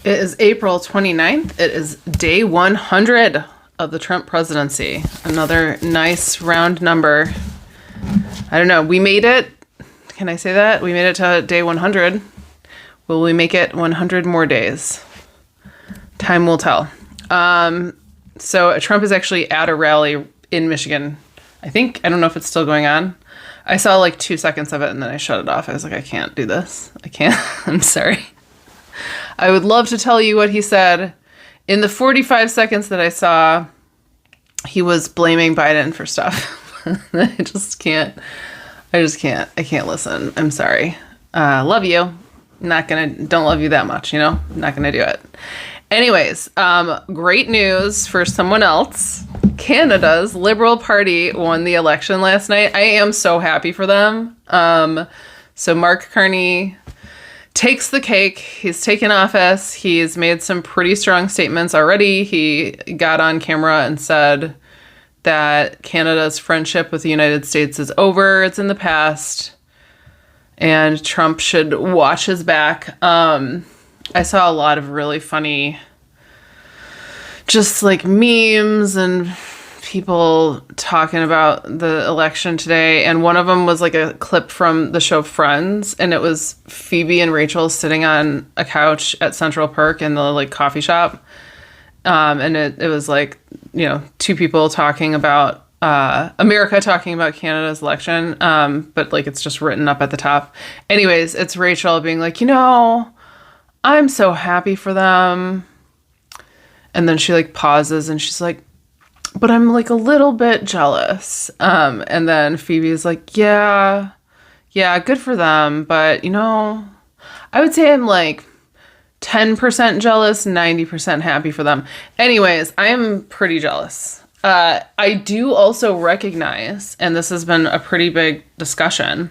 It is April 29th. It is day 100 of the Trump presidency. Another nice round number. I don't know. We made it. Can I say that? We made it to day 100. Will we make it 100 more days? Time will tell. So Trump is actually at a rally in Michigan. I don't know if it's still going on. I saw like 2 seconds of it and then I shut it off. I was like, I can't do this. I can't. I'm sorry. I would love to tell you what he said. In the 45 seconds that I saw, he was blaming Biden for stuff. I just can't. I can't listen. I'm sorry. Love you. Don't love you that much, Not gonna do it. Anyways, great news for someone else. Canada's Liberal Party won the election last night. I am so happy for them. So Mark Carney takes the cake. He's taken office. He's made some pretty strong statements already. He got on camera and said that Canada's friendship with the United States is over. It's in the past. And Trump should watch his back. I saw a lot of really funny, just like memes and people talking about the election today. And one of them was like a clip from the show Friends. And it was Phoebe and Rachel sitting on a couch at Central Perk in the like coffee shop. And it was like, two people talking about America talking about Canada's election. But like it's just written up at the top. Anyways, it's Rachel being like, I'm so happy for them. And then she like pauses and she's like, but I'm like a little bit jealous. And then Phoebe's like, yeah, good for them. But, I would say I'm like 10% jealous, 90% happy for them. Anyways, I am pretty jealous. I do also recognize, and this has been a pretty big discussion,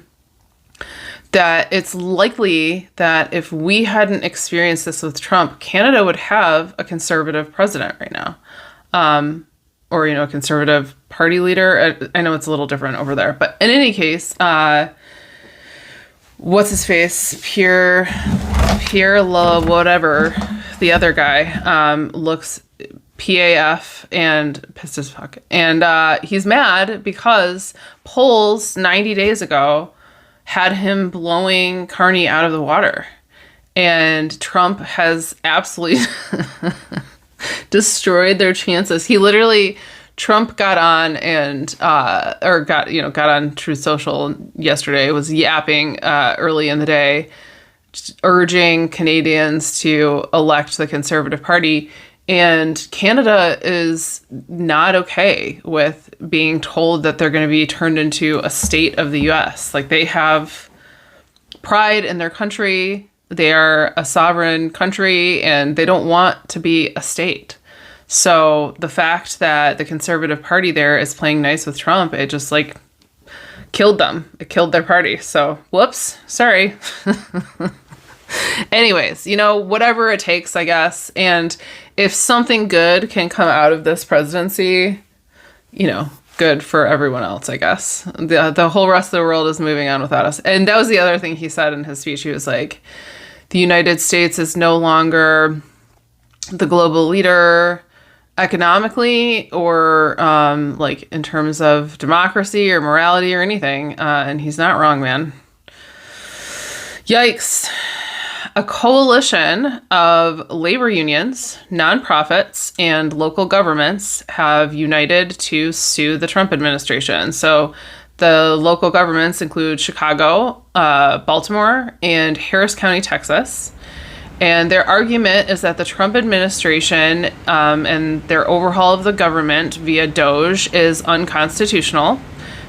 that it's likely that if we hadn't experienced this with Trump, Canada would have a conservative president right now. Or, a conservative party leader. I know it's a little different over there. But in any case, what's his face? Pierre whatever, the other guy, looks PAF and pissed as fuck. And he's mad because polls 90 days ago had him blowing Carney out of the water. And Trump has absolutely destroyed their chances. Trump got on and, got on Truth Social yesterday, was yapping early in the day, urging Canadians to elect the Conservative Party. And Canada is not okay with being told that they're going to be turned into a state of the U.S. Like, they have pride in their country. They are a sovereign country and they don't want to be a state. So the fact that the Conservative Party there is playing nice with Trump, it just like killed them. It killed their party. So whoops, sorry. Anyways, whatever it takes, I guess. And if something good can come out of this presidency, good for everyone else, I guess. The whole rest of the world is moving on without us. And that was the other thing he said in his speech. He was like, the United States is no longer the global leader economically or like in terms of democracy or morality or anything. And he's not wrong, man. Yikes. A coalition of labor unions, nonprofits, and local governments have united to sue the Trump administration. So the local governments include Chicago, Baltimore, and Harris County, Texas. And their argument is that the Trump administration and their overhaul of the government via DOGE is unconstitutional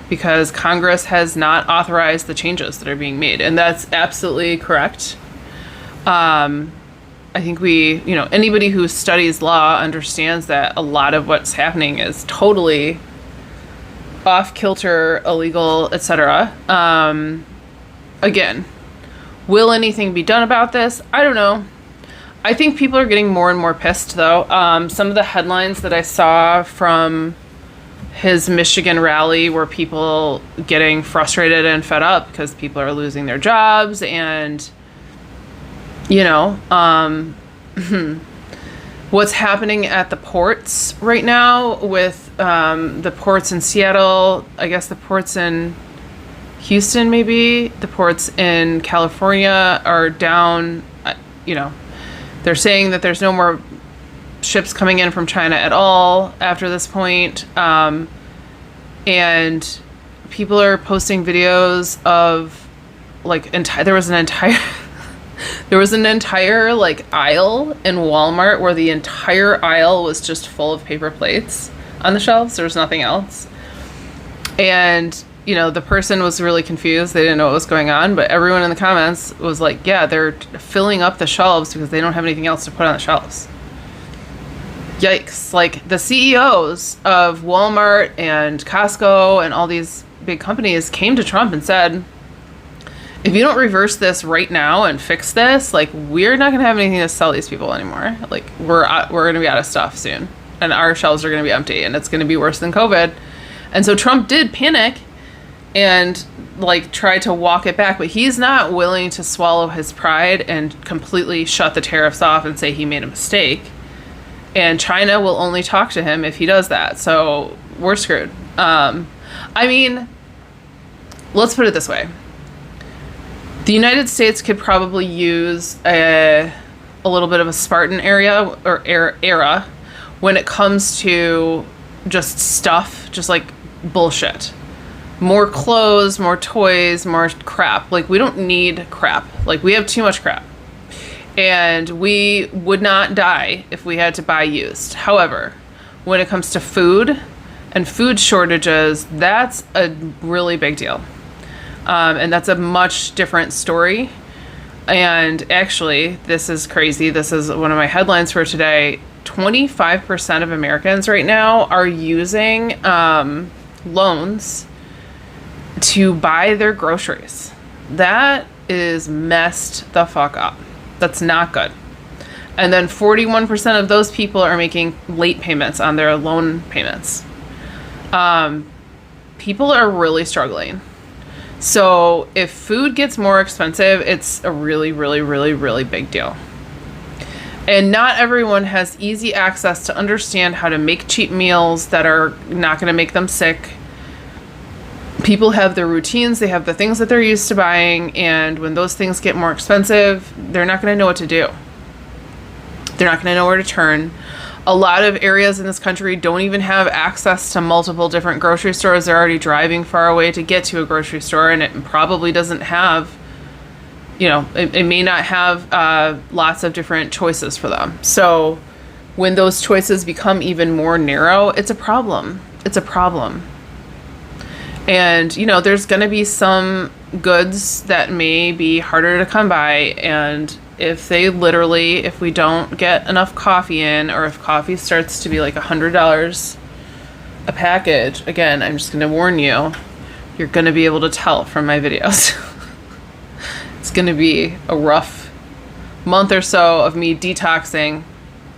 because Congress has not authorized the changes that are being made. And that's absolutely correct. I think anybody who studies law understands that a lot of what's happening is totally off kilter, illegal, etc. Again, will anything be done about this? I don't know. I think people are getting more and more pissed, though. Some of the headlines that I saw from his Michigan rally were people getting frustrated and fed up because people are losing their jobs and, what's happening at the ports right now with the ports in Seattle, I guess the ports in Houston, maybe the ports in California are down. They're saying that there's no more ships coming in from China at all after this point. And people are posting videos of like there was an entire like aisle in Walmart where the entire aisle was just full of paper plates on the shelves. There was nothing else. And the person was really confused. They didn't know what was going on, but everyone in the comments was like, yeah, they're filling up the shelves because they don't have anything else to put on the shelves. Yikes. Like the CEOs of Walmart and Costco and all these big companies came to Trump and said, if you don't reverse this right now and fix this, like we're not going to have anything to sell these people anymore. Like we're going to be out of stuff soon and our shelves are going to be empty and it's going to be worse than COVID. And so Trump did panic and like try to walk it back, but he's not willing to swallow his pride and completely shut the tariffs off and say he made a mistake. And China will only talk to him if he does that. So we're screwed. I mean, let's put it this way. The United States could probably use a little bit of a Spartan era when it comes to just stuff, just like bullshit. More clothes, more toys, more crap. Like we don't need crap. Like we have too much crap. And we would not die if we had to buy used. However, when it comes to food and food shortages, that's a really big deal. And that's a much different story. And actually, this is crazy. This is one of my headlines for today. 25% of Americans right now are using loans to buy their groceries. That is messed the fuck up. That's not good. And then 41% of those people are making late payments on their loan payments. People are really struggling. So if food gets more expensive, it's a really, really, really, really big deal. And not everyone has easy access to understand how to make cheap meals that are not going to make them sick. People have their routines, they have the things that they're used to buying, and when those things get more expensive, they're not going to know what to do. They're not going to know where to turn. A lot of areas in this country don't even have access to multiple different grocery stores. They're already driving far away to get to a grocery store, and it probably doesn't have, it may not have lots of different choices for them. So when those choices become even more narrow, it's a problem. It's a problem. And, there's going to be some goods that may be harder to come by. And if we don't get enough coffee in, or if coffee starts to be like $100 a package, again, I'm just going to warn you, you're going to be able to tell from my videos. It's going to be a rough month or so of me detoxing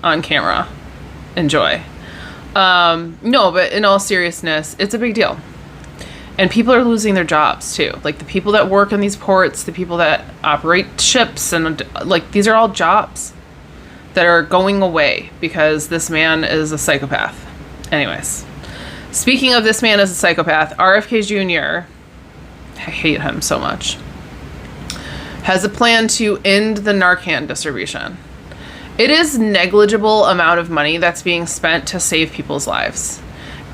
on camera. Enjoy. No, but in all seriousness, it's a big deal. And people are losing their jobs too. Like the people that work in these ports, the people that operate ships, and like these are all jobs that are going away because this man is a psychopath. Anyways, speaking of this man as a psychopath, RFK Jr., I hate him so much, has a plan to end the Narcan distribution. It is negligible amount of money that's being spent to save people's lives.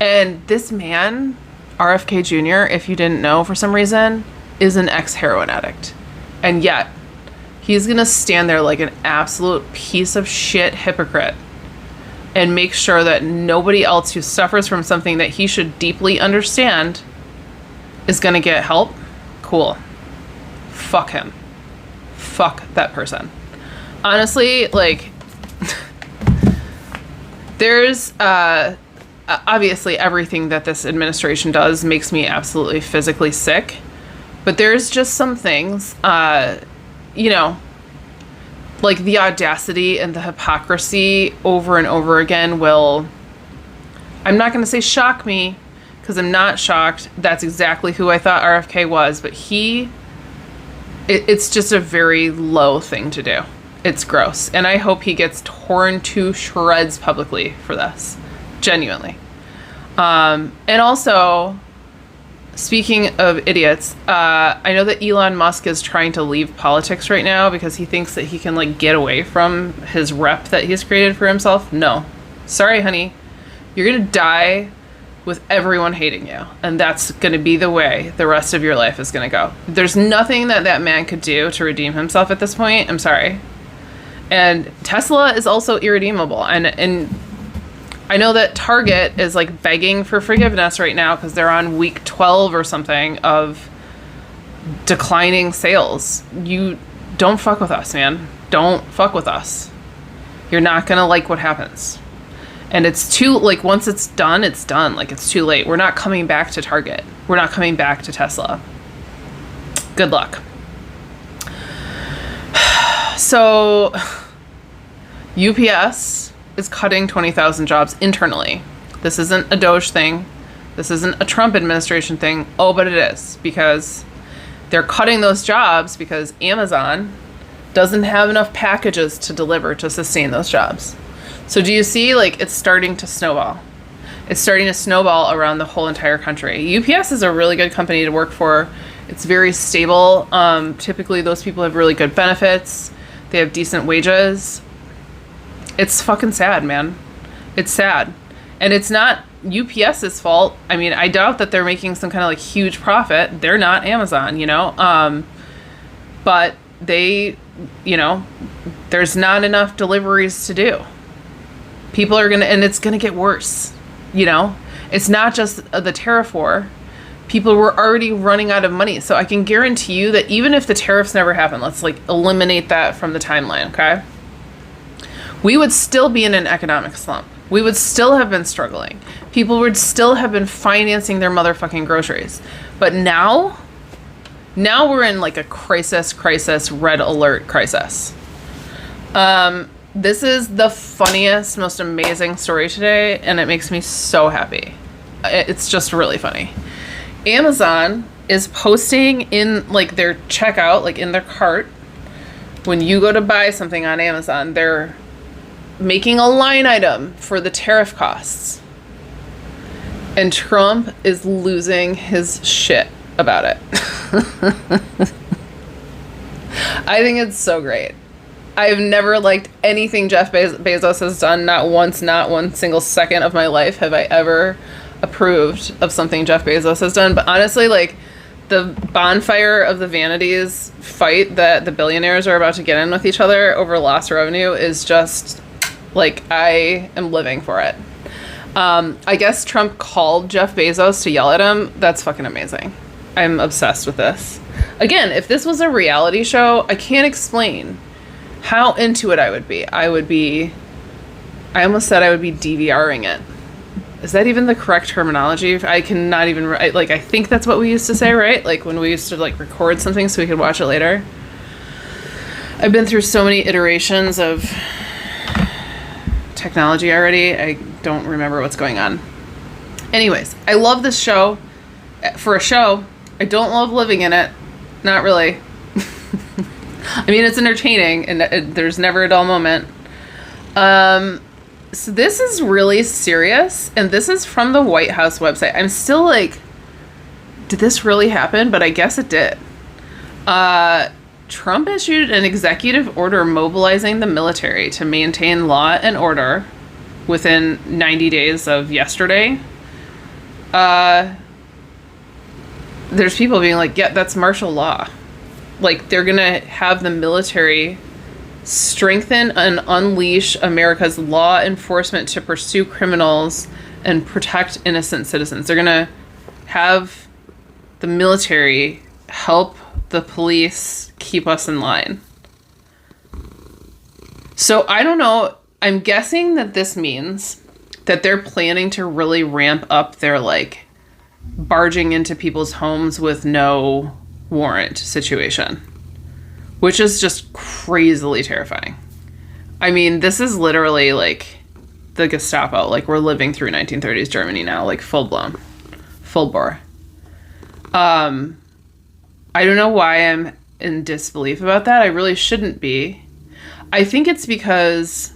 And this man, RFK Jr., if you didn't know for some reason, is an ex-heroin addict. And yet, he's going to stand there like an absolute piece of shit hypocrite and make sure that nobody else who suffers from something that he should deeply understand is going to get help. Cool. Fuck him. Fuck that person. Honestly, like, there's, obviously everything that this administration does makes me absolutely physically sick, but there's just some things, like the audacity and the hypocrisy over and over again will, I'm not going to say shock me, because I'm not shocked. That's exactly who I thought RFK was, but it's just a very low thing to do. It's gross. And I hope he gets torn to shreds publicly for this. Genuinely. And also, speaking of idiots, I know that Elon Musk is trying to leave politics right now because he thinks that he can, like, get away from his rep that he's created for himself. No. Sorry, honey. You're going to die with everyone hating you. And that's going to be the way the rest of your life is going to go. There's nothing that that man could do to redeem himself at this point. I'm sorry. And Tesla is also irredeemable. And I know that Target is, like, begging for forgiveness right now because they're on week 12 or something of declining sales. You don't fuck with us, man. Don't fuck with us. You're not going to like what happens. And it's too, like, once it's done, it's done. Like, it's too late. We're not coming back to Target. We're not coming back to Tesla. Good luck. So, UPS is cutting 20,000 jobs internally. This isn't a Doge thing. This isn't a Trump administration thing. Oh, but it is, because they're cutting those jobs because Amazon doesn't have enough packages to deliver to sustain those jobs. So do you see, like, it's starting to snowball. It's starting to snowball around the whole entire country. UPS is a really good company to work for. It's very stable. Typically, those people have really good benefits. They have decent wages. It's fucking sad, man. It's sad. And it's not UPS's fault. I mean, I doubt that they're making some kind of, like, huge profit. They're not Amazon, you know? But they, you know, there's not enough deliveries to do. People are going to, and it's going to get worse, you know? It's not just the tariff war. People were already running out of money. So I can guarantee you that even if the tariffs never happen, let's, like, eliminate that from the timeline, okay? We would still be in an economic slump. We would still have been struggling. People would still have been financing their motherfucking groceries. But now we're in, like, a crisis, red alert crisis. This is the funniest, most amazing story today, and it makes me so happy. It's just really funny. Amazon is posting in, like, their checkout, like, in their cart. When you go to buy something on Amazon, they're making a line item for the tariff costs. And Trump is losing his shit about it. I think it's so great. I've never liked anything Jeff Bezos has done. Not once, not one single second of my life have I ever approved of something Jeff Bezos has done. But honestly, like, the bonfire of the vanities fight that the billionaires are about to get in with each other over lost revenue is just, like, I am living for it. I guess Trump called Jeff Bezos to yell at him. That's fucking amazing. I'm obsessed with this. Again, if this was a reality show, I can't explain how into it I would be. I almost said I would be DVRing it. Is that even the correct terminology? I cannot even, like, I think that's what we used to say, right? Like, when we used to, like, record something so we could watch it later. I've been through so many iterations of technology already. I don't remember what's going on. Anyways, I love this show. For a show, I don't love living in it. Not really. I mean, it's entertaining, and there's never a dull moment. So this is really serious, and this is from the White House website. I'm still like, did this really happen? But I guess it did. Trump issued an executive order mobilizing the military to maintain law and order within 90 days of yesterday. There's people being like, yeah, that's martial law. Like, they're going to have the military strengthen and unleash America's law enforcement to pursue criminals and protect innocent citizens. They're going to have the military help the police keep us in line. So I don't know. I'm guessing that this means that they're planning to really ramp up their, like, barging into people's homes with no warrant situation, which is just crazily terrifying. I mean, this is literally like the Gestapo. Like, we're living through 1930s Germany now, like, full blown, full bore. I don't know why I'm in disbelief about that. I really shouldn't be. I think it's because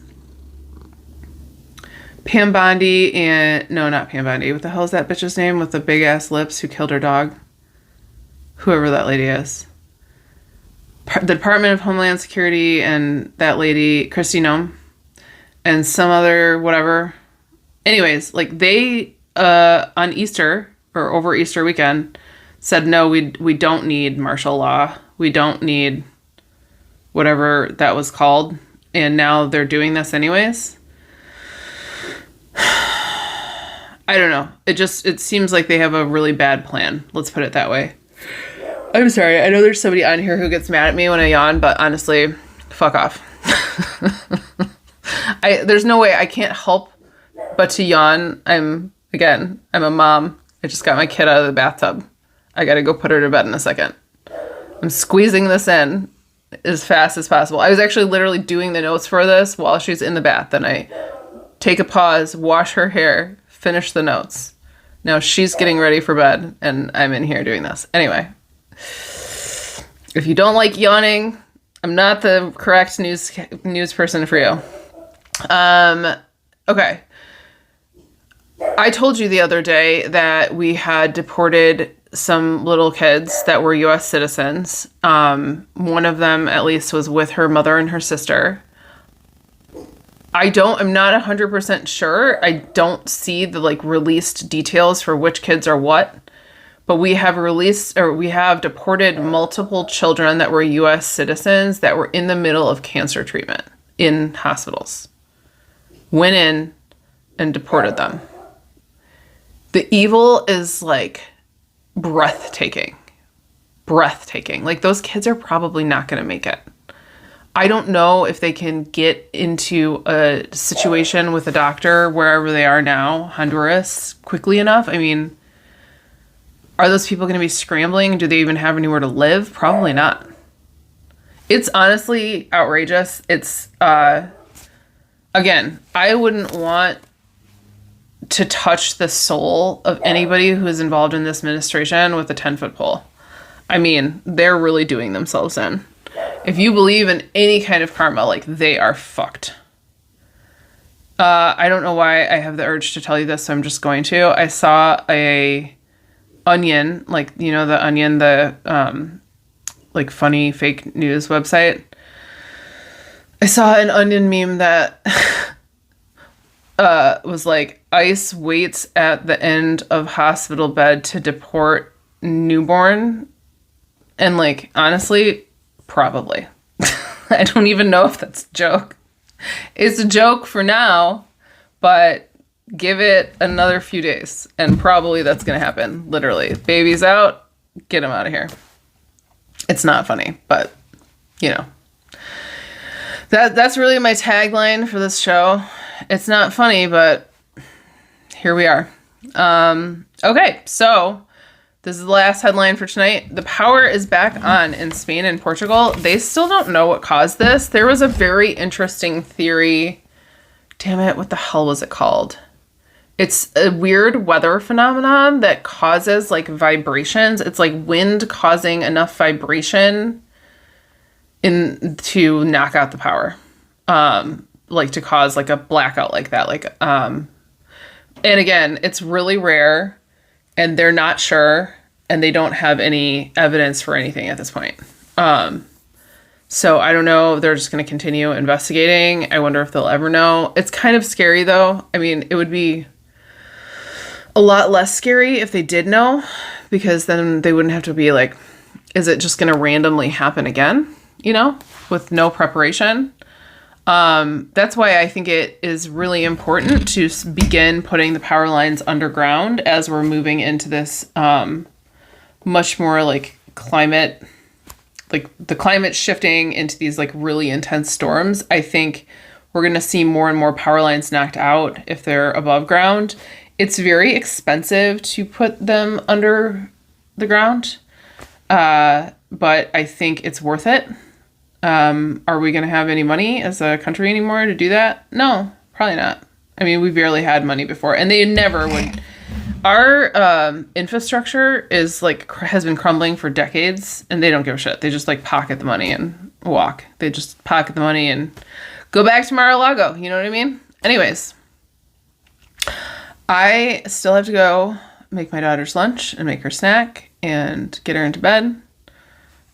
Pam Bondi and... No, not Pam Bondi. What the hell is that bitch's name with the big-ass lips who killed her dog? Whoever that lady is. The Department of Homeland Security and that lady, Kristi Noem, and some other whatever. Anyways, like they, on Easter, or over Easter weekend, said, no, we don't need martial law. We don't need whatever that was called. And now they're doing this anyways. I don't know. It seems like they have a really bad plan. Let's put it that way. I'm sorry. I know there's somebody on here who gets mad at me when I yawn, but honestly, fuck off. There's no way I can't help but to yawn. I'm a mom. I just got my kid out of the bathtub. I got to go put her to bed in a second. I'm squeezing this in as fast as possible. I was actually literally doing the notes for this while she's in the bath. Then I take a pause, wash her hair, finish the notes. Now she's getting ready for bed and I'm in here doing this. Anyway, if you don't like yawning, I'm not the correct news person for you. Okay. I told you the other day that we had deported some little kids that were U.S. citizens. One of them, at least, was with her mother and her sister. I'm not 100% sure. I don't see the released details for which kids are what, but we have deported multiple children that were U.S. citizens that were in the middle of cancer treatment in hospitals. Went in and deported them. The evil is breathtaking. Those kids are probably not going to make it. I don't know if they can get into a situation with a doctor wherever they are now, Honduras, quickly enough. I mean, are those people going to be scrambling? Do they even have anywhere to live? Probably not. It's honestly outrageous. It's, again, I wouldn't want to touch the soul of anybody who is involved in this administration with a 10-foot pole. I mean, they're really doing themselves in. If you believe in any kind of karma, they are fucked. I don't know why I have the urge to tell you this, so I'm just going to. I saw a Onion, the Onion, the funny fake news website. I saw an Onion meme that was ICE waits at the end of hospital bed to deport newborn. And honestly, probably. I don't even know if that's a joke. It's a joke for now, but give it another few days and probably that's going to happen. Literally. Baby's out, get him out of here. It's not funny, but that's really my tagline for this show. It's not funny, but here we are. Okay, so this is the last headline for tonight. The power is back on in Spain and Portugal. They still don't know what caused this. There was a very interesting theory. Damn it, what the hell was it called? It's a weird weather phenomenon that causes vibrations. It's wind causing enough vibration to knock out the power. To cause a blackout like that. And again, it's really rare and they're not sure and they don't have any evidence for anything at this point. So I don't know if they're just going to continue investigating. I wonder if they'll ever know. It's kind of scary though. I mean, it would be a lot less scary if they did know, because then they wouldn't have to be is it just going to randomly happen again, with no preparation? That's why I think it is really important to begin putting the power lines underground as we're moving into this much more climate, the climate shifting into these really intense storms. I think we're going to see more and more power lines knocked out if they're above ground. It's very expensive to put them under the ground, but I think it's worth it. Are we going to have any money as a country anymore to do that? No, probably not. I mean, we barely had money before, and they never would. Our infrastructure is has been crumbling for decades, and they don't give a shit. They just pocket the money and walk. They just pocket the money and go back to Mar-a-Lago. You know what I mean? Anyways, I still have to go make my daughter's lunch and make her snack and get her into bed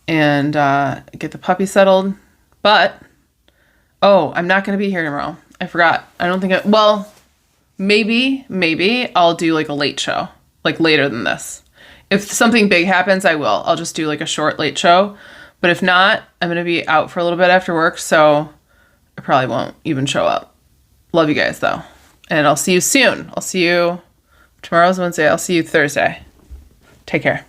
and get the puppy settled. But, I'm not going to be here tomorrow. I forgot. I don't think maybe I'll do like a late show, like later than this. If something big happens, I will. I'll just do like a short late show. But if not, I'm going to be out for a little bit after work, so I probably won't even show up. Love you guys, though. And I'll see you soon. Tomorrow's Wednesday. I'll see you Thursday. Take care.